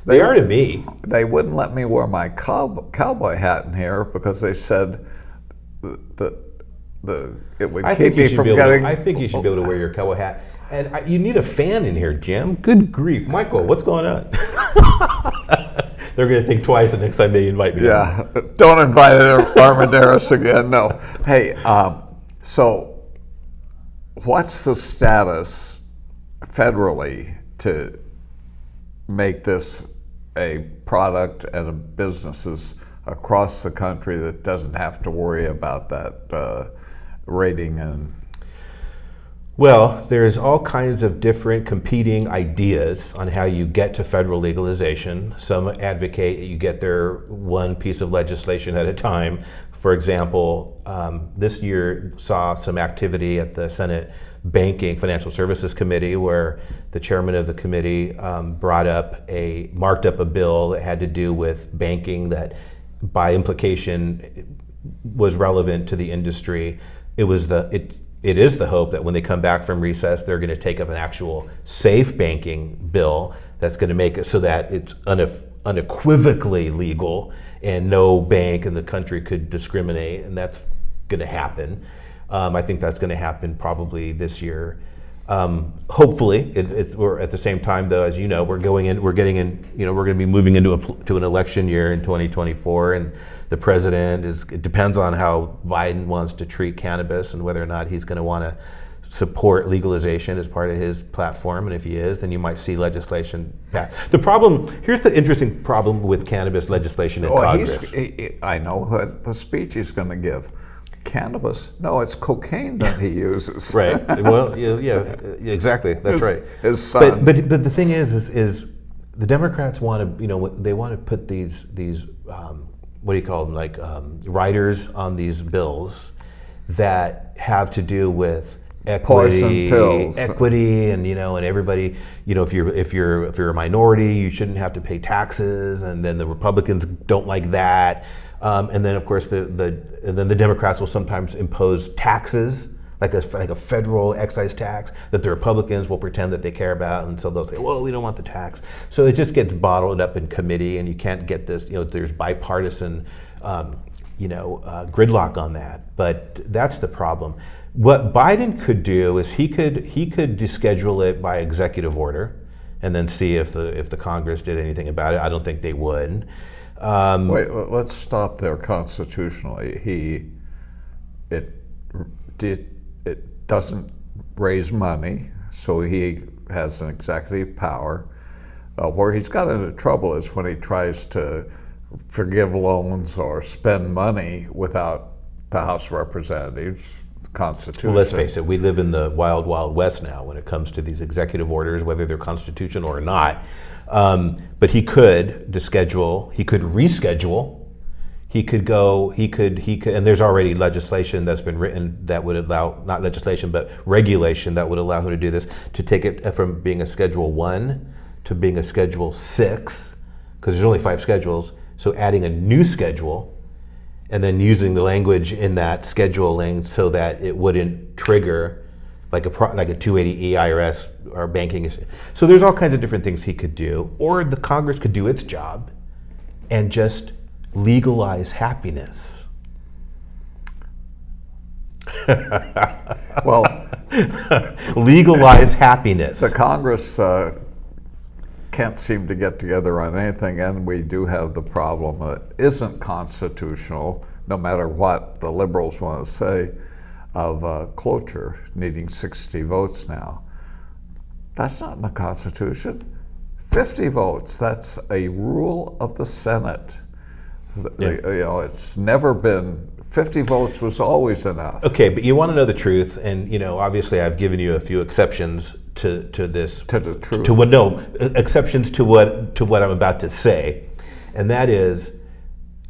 They are to me. They wouldn't let me wear my cowboy hat in here because they said that it would keep me from getting. I think you should be able to wear your cowboy hat. And you need a fan in here, Jim. Good grief. Michael, what's going on? They're going to think twice the next time they invite me. Yeah, don't invite Armendariz again. No. Hey, so what's the status federally to make this a product and a businesses across the country that doesn't have to worry about that rating and? Well, there's all kinds of different competing ideas on how you get to federal legalization. Some advocate you get there one piece of legislation at a time. For example, this year saw some activity at the Senate Banking Financial Services Committee where the chairman of the committee marked up a bill that had to do with banking that by implication was relevant to the industry. It is the hope that when they come back from recess, they're going to take up an actual safe banking bill that's going to make it so that it's unequivocally legal and no bank in the country could discriminate, and that's going to happen. I think that's going to happen probably this year. Hopefully, we're at the same time though, as you know, we're going to be moving into an election year in 2024, and the president it depends on how Biden wants to treat cannabis and whether or not he's going to want to support legalization as part of his platform. And if he is, then you might see legislation pass. Here's the interesting problem with cannabis legislation in Congress. I know what the speech he's going to give. Cannabis? No, it's cocaine that he uses. Right. Well, yeah, exactly. That's right. His son. But the thing is the Democrats want to, they want to put these what do you call them, like riders on these bills that have to do with equity, and and everybody, if you're a minority, you shouldn't have to pay taxes, and then the Republicans don't like that. And then, of course, the Democrats will sometimes impose taxes, like a federal excise tax, that the Republicans will pretend that they care about, and so they'll say, "Well, we don't want the tax." So it just gets bottled up in committee, and you can't get this. There's bipartisan, gridlock on that. But that's the problem. What Biden could do is he could deschedule it by executive order, and then see if the Congress did anything about it. I don't think they would. Wait, let's stop there. Constitutionally, it doesn't raise money, so he has an executive power. Where he's got into trouble is when he tries to forgive loans or spend money without the House of Representatives. Constitution. Well, let's face it, we live in the wild, wild west now when it comes to these executive orders, whether they're constitutional or not. But he could reschedule, he could go, and there's already legislation that's been written that would allow, not legislation, but regulation that would allow him to do this, to take it from being a Schedule 1 to being a Schedule 6, because there's only 5 schedules, so adding a new schedule, and then using the language in that scheduling so that it wouldn't trigger like a 280E IRS or banking. So there's all kinds of different things he could do, or the Congress could do its job and just legalize happiness. Well, legalize happiness. the Congress can't seem to get together on anything, and we do have the problem that isn't constitutional, no matter what the liberals want to say, of cloture needing 60 votes now. That's not in the Constitution. 50 votes, that's a rule of the Senate. It's never been, 50 votes was always enough. Okay, but you want to know the truth, and obviously I've given you a few exceptions to this. To the truth. Exceptions to what I'm about to say, and that is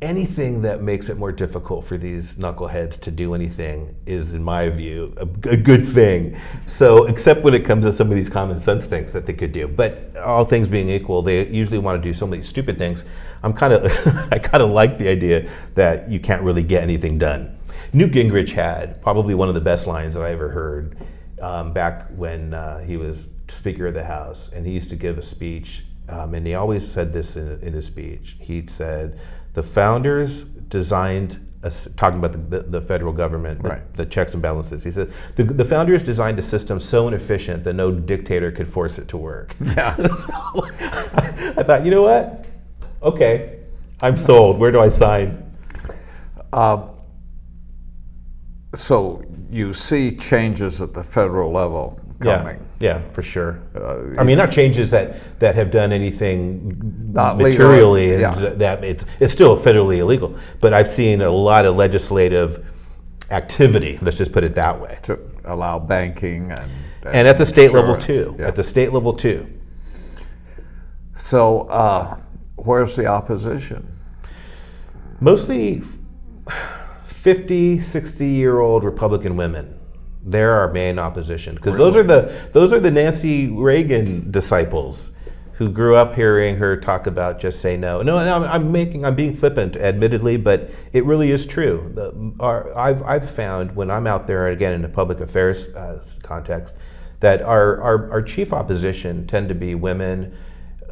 anything that makes it more difficult for these knuckleheads to do anything is, in my view, a good thing. So, except when it comes to some of these common sense things that they could do. But all things being equal, they usually want to do so many stupid things. I kind of like the idea that you can't really get anything done. Newt Gingrich had probably one of the best lines that I ever heard back when he was Speaker of the House, and he used to give a speech, and he always said this in his speech. He said, the founders designed, talking about the federal government, right, the checks and balances. He said, the founders designed a system so inefficient that no dictator could force it to work. Yeah. So, I thought, you know what? Okay, I'm sold. Where do I sign? So you see changes at the federal level coming. Yeah, for sure. I mean, not changes that have done anything not materially, legal, and that it's still federally illegal. But I've seen a lot of legislative activity. Let's just put it that way. To allow banking and at the state level too. Yeah. At the state level too. So where's the opposition? Mostly 50, 60-year-old Republican women. They're our main opposition, because Really? those are the Nancy Reagan disciples who grew up hearing her talk about just say no. No, I'm being flippant, admittedly, but it really is true. I've found when I'm out there, again in a public affairs context, that our chief opposition tend to be women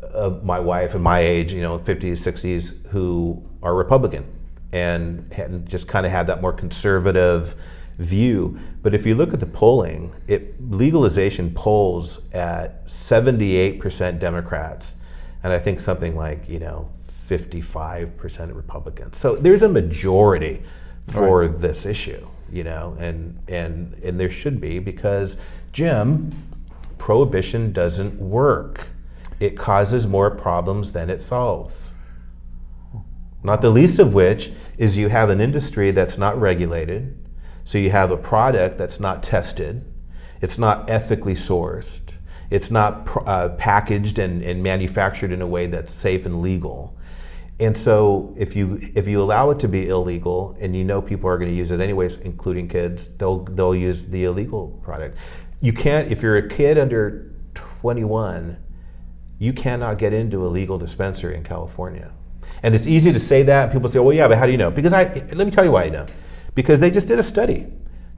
of my wife and my age, 50s, 60s, who are Republican and just kind of had that more conservative view. But if you look at the polling, legalization polls at 78% Democrats, and I think something like 55% Republicans. So there's a majority for Right. this issue, and there should be, because Jim, prohibition doesn't work. It causes more problems than it solves. Not the least of which is you have an industry that's not regulated. So you have a product that's not tested, it's not ethically sourced, it's not packaged and manufactured in a way that's safe and legal. And so if you allow it to be illegal, and people are going to use it anyways, including kids, they'll use the illegal product. You can't, if you're a kid under 21, you cannot get into a legal dispensary in California. And it's easy to say that. People say, well, yeah, but how do you know? Because let me tell you why I know. Because they just did a study.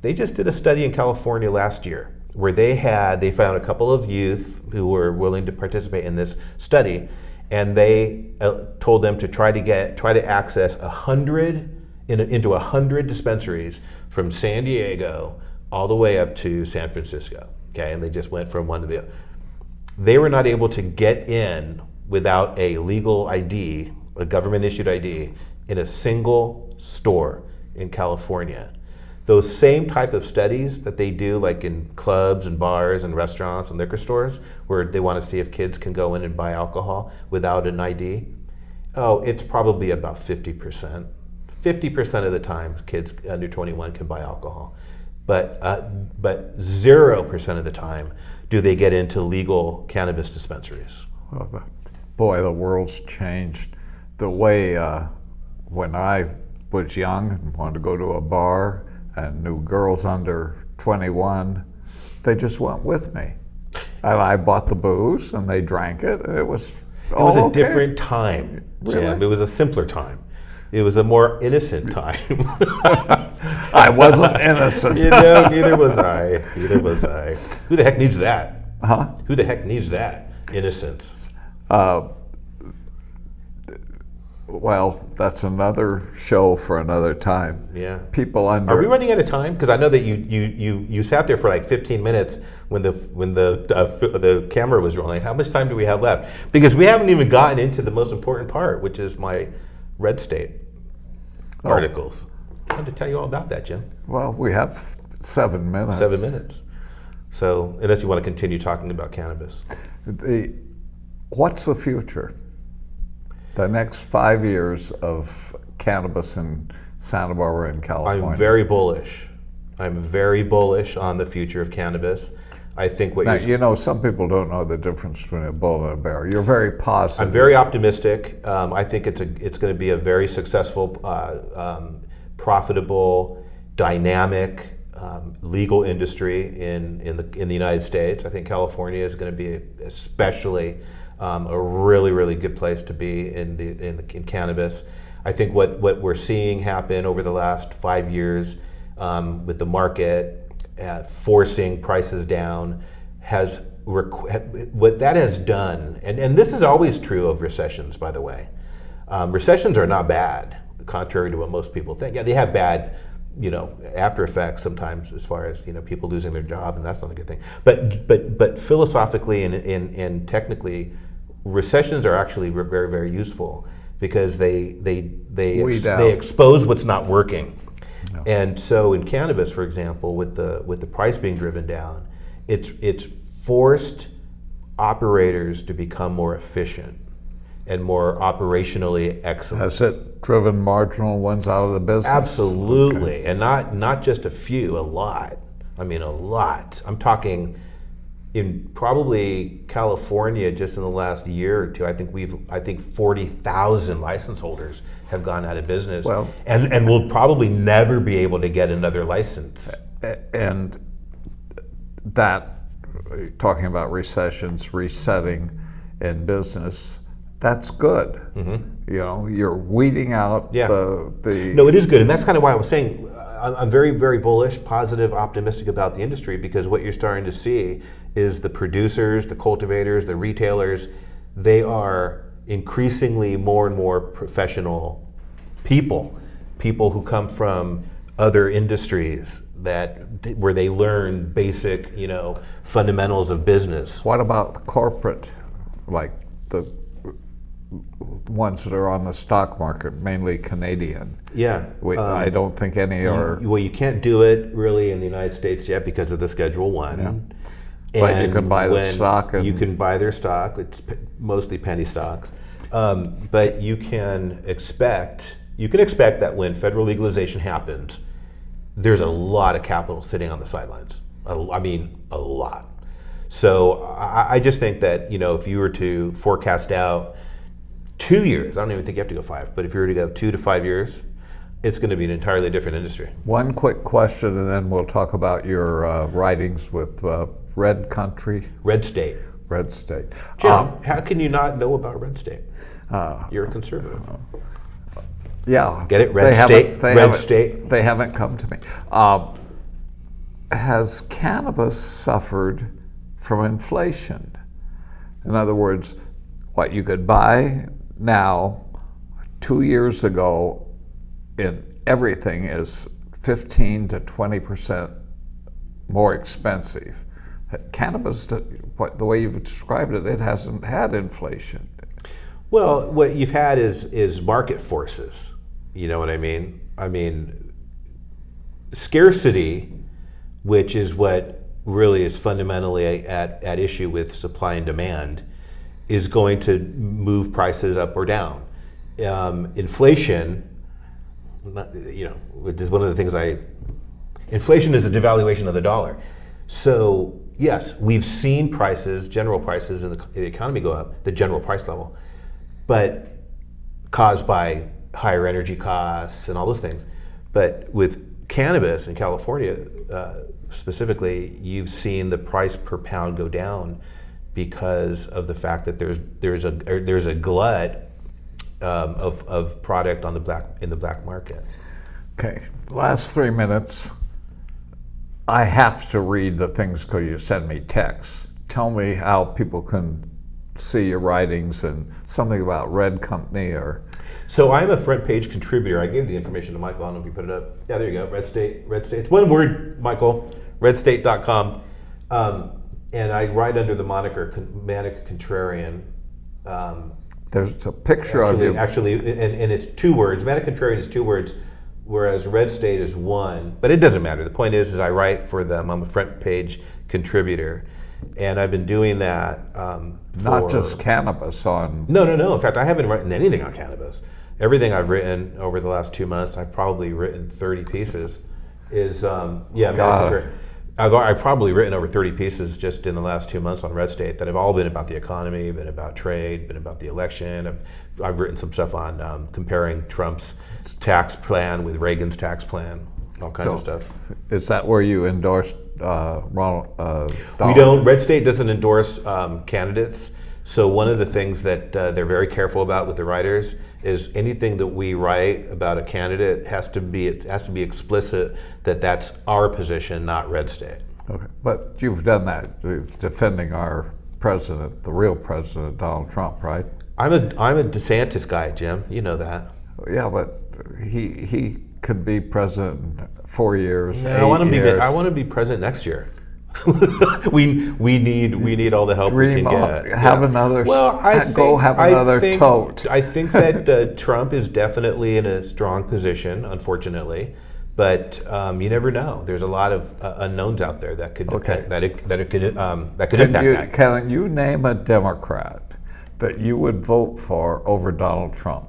They just did a study in California last year where they found a couple of youth who were willing to participate in this study, and they told them to try to access 100 into 100 dispensaries from San Diego all the way up to San Francisco. Okay, and they just went from one to the other. They were not able to get in without a legal ID, a government issued ID, in a single store in California. Those same type of studies that they do like in clubs and bars and restaurants and liquor stores, where they want to see if kids can go in and buy alcohol without an ID, it's probably about 50%. 50% of the time kids under 21 can buy alcohol. But 0% of the time do they get into legal cannabis dispensaries. Well, boy, the world's changed. The way when I was young and wanted to go to a bar and knew girls under 21, they just went with me. And I bought the booze and they drank it. And it was a different time, Jim. Really? It was a simpler time. It was a more innocent time. I wasn't innocent. Neither was I. Neither was I. Who the heck needs that? Huh? Who the heck needs that? Innocence. Well, that's another show for another time. Yeah. People under. Are we running out of time? Because I know that you sat there for like 15 minutes when the camera was rolling. How much time do we have left? Because we haven't even gotten into the most important part, which is my Red State articles. I wanted to tell you all about that, Jim. Well, we have 7 minutes. 7 minutes. So, unless you want to continue talking about cannabis. What's the future? The next 5 years of cannabis in Santa Barbara and California. I'm very bullish. I'm very bullish on the future of cannabis. I think what now, you know, some people don't know the difference between a bull and a bear. You're very positive. I'm very optimistic. I think it's going to be a very successful, profitable, dynamic, legal industry in the United States. I think California is going to be especially a really good place to be in cannabis. I think what we're seeing happen over the last 5 years with the market forcing prices down what that has done, and this is always true of recessions, by the way. Recessions are not bad, contrary to what most people think. Yeah, they have bad, after effects sometimes, as far as people losing their job, and that's not a good thing. But philosophically and technically, recessions are actually very useful because they expose what's not working. No. And so in cannabis, for example, with the price being driven down, it's forced operators to become more efficient and more operationally excellent. Has it driven marginal ones out of the business? Absolutely, okay. And not just a few, a lot. I mean, a lot. I'm talking in probably California, just in the last year or two, I think 40,000 license holders have gone out of business, and will probably never be able to get another license. And that, talking about recessions, resetting in business, that's good. Mm-hmm. You're weeding out the. No, it is good, and that's kind of why I was saying I'm very bullish, positive, optimistic about the industry, because what you're starting to see is the producers, the cultivators, the retailers, they are increasingly more and more professional people who come from other industries where they learn basic, fundamentals of business. What about the corporate, like the ones that are on the stock market, mainly Canadian? Yeah. I don't think any are. Well, you can't do it really in the United States yet because of the Schedule 1. Yeah. But you can buy the stock. You can buy their stock. It's mostly penny stocks. But you can expect that when federal legalization happens, there's a lot of capital sitting on the sidelines. I mean, a lot. So I just think that, if you were to forecast out 2 years, I don't even think you have to go 5, but if you were to go 2 to 5 years, it's going to be an entirely different industry. One quick question, and then we'll talk about your writings with Red Country. Red State. Red State. Jim, how can you not know about Red State? You're a conservative. Yeah. Get it? Red State. They haven't come to me. Has cannabis suffered from inflation? In other words, what you could buy now, 2 years ago, in everything is 15 to 20% more expensive. Cannabis, the way you've described it, it hasn't had inflation. Well, what you've had is market forces. You know what I mean? I mean, scarcity, which is what really is fundamentally at issue with supply and demand, is going to move prices up or down. Inflation, which is one of the things inflation is a devaluation of the dollar. So yes, we've seen general prices in the economy go up, the general price level, but caused by higher energy costs and all those things. But with cannabis in California specifically, you've seen the price per pound go down because of the fact that there's a glut of product on in the black market. Okay, last 3 minutes. I have to read the things because you send me texts. Tell me how people can see your writings and something about Red Company or. So I'm a front page contributor. I gave the information to Michael. I don't know if you put it up. Yeah, there you go. Red State. It's one word, Michael. Redstate.com. And I write under the moniker Manic Contrarian. There's a picture of you. Actually, and it's 2 words. Manic Contrarian is 2 words, whereas Red State is 1. But it doesn't matter. The point is I write for them. I'm a front page contributor. And I've been doing that Not just cannabis on. No. In fact, I haven't written anything on cannabis. Everything I've written over the last 2 months, I've probably written 30 pieces. I've probably written over 30 pieces just in the last 2 months on Red State that have all been about the economy, been about trade, been about the election. I've written some stuff on comparing Trump's tax plan with Reagan's tax plan, all kinds of stuff. Is that where you endorsed Ronald? We don't. Red State doesn't endorse candidates. So one of the things that they're very careful about with the writers is anything that we write about a candidate has to be explicit that that's our position, not Red State. Okay, but you've done that, defending our president, the real president, Donald Trump, right? I'm a DeSantis guy, Jim. You know that. Yeah, but he could be president in 4 years. I want to be president next year. we need all the help we can get. Have another. Well, have another tote. I think that Trump is definitely in a strong position, unfortunately, but you never know. There's a lot of unknowns out there that could impact that. Can you name a Democrat that you would vote for over Donald Trump?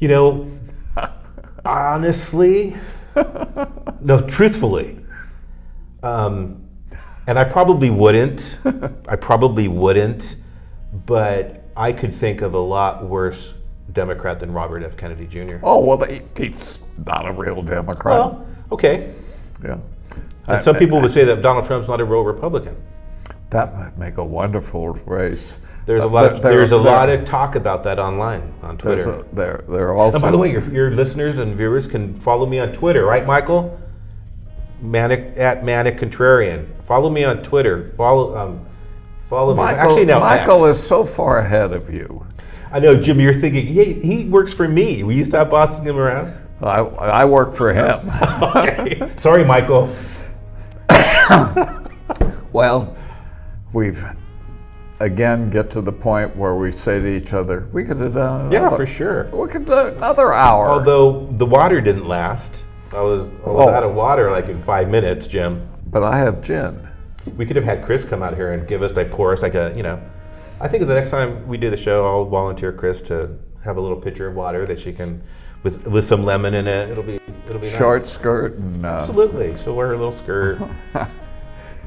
You know, honestly, no, truthfully. And I probably wouldn't, but I could think of a lot worse Democrat than Robert F. Kennedy Jr. Oh, well, he's not a real Democrat. Well, okay. Yeah. And some people would say that Donald Trump's not a real Republican. That might make a wonderful race. There's a lot of talk about that online on Twitter. There are also. And by the way, your listeners and viewers can follow me on Twitter, right, Michael? Manic Contrarian. Follow me on Twitter. Follow me. Actually, now Michael X. is so far ahead of you. I know, Jim. You're thinking, hey, he works for me. Will you stop bossing him around? I work for him. Okay. Sorry, Michael. Well, we've again get to the point where we say to each other, we could have done for sure. We could do another hour. Although the water didn't last. I was out of water like in 5 minutes, Jim. But I have gin. We could have had Chris come out here and pour us like I think the next time we do the show, I'll volunteer Chris to have a little pitcher of water that she can, with some lemon in it. It'll be short nice. Skirt and absolutely. She'll wear her little skirt.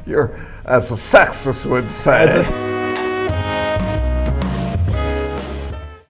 You're, as a sexist would say.